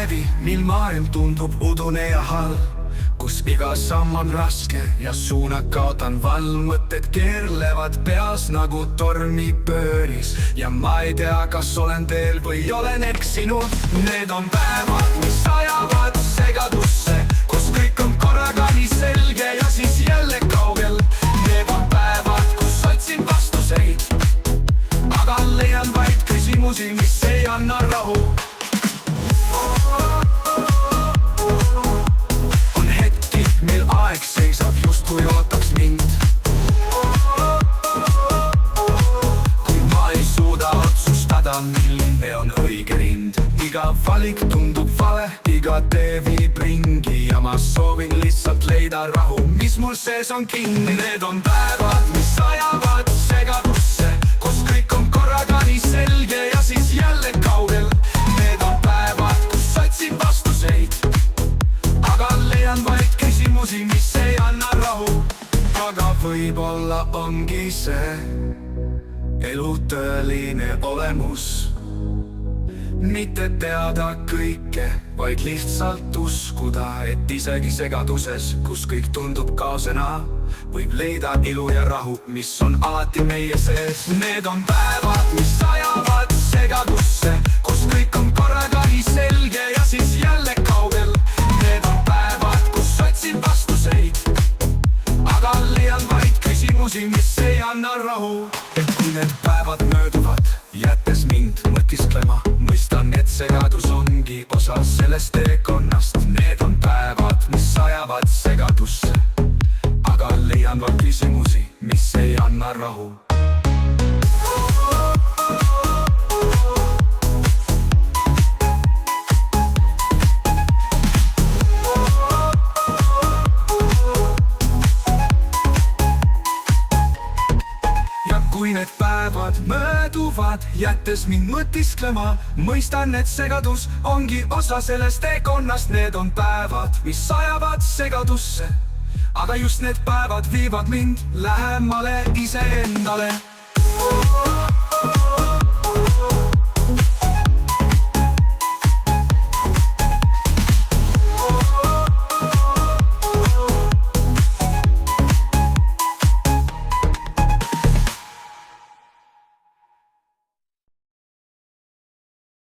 päevi, mil maailm tundub udune ja halb, kus iga samm on raske ja suuna kaotan vall. Mõtted keerlevad peas nagu tormipööris ja ma ei tea, kas olen teel või olen eksinud. Need on päevad, mis ajavad segadusse, kus kõik on korraga nii selge ja siis jälle kaugel. Need on päevad, kus otsin vastuseid, aga leian vaid küsimusi, mis ei anna rahu. On hetki, mil aeg seisab justkui ootaks mind, kui ma ei suuda otsustada, milline on õige rind. Iga valik tundub vale, iga tee viib ringi ja ma soovin lihtsalt leida rahu, mis mul sees on kinni. Need on päevad, mis ajavad segadusse, kus kõik on korraga nii selge ja siis jälle kaugel. Need on päevad, kus otsin vastuseid, aga leian vaid küsimusi, mis ei anna rahu. Aga võib-olla ongi see elu tõeline olemus, mitte teada kõike, vaid lihtsalt uskuda, et isegi segaduses, kus kõik tundub kaosena, võib leida ilu ja rahu, mis on alati meie sees. Need on päevad, mis ajavad segadusse, kus kõik on korraga nii selge ja siis jälle kaugel. Need on päevad, kus otsin vastuseid, aga leian vaid küsimusi, mis ei anna rahu. Et kui need päevad mööduvad, jättes mind mõtisklema, mõistan, et segadus ongi osa sellest teekonnast. Need on päevad, mis ajavad segadusse, aga leian vaid küsimusi, mis ei anna rahu. Kui need päevad mööduvad, jättes mind mõtisklema, mõistan, et segadus ongi osa sellest teekonnast. Need on päevad, mis ajavad segadusse, aga just need päevad viivad mind lähemale iseendale.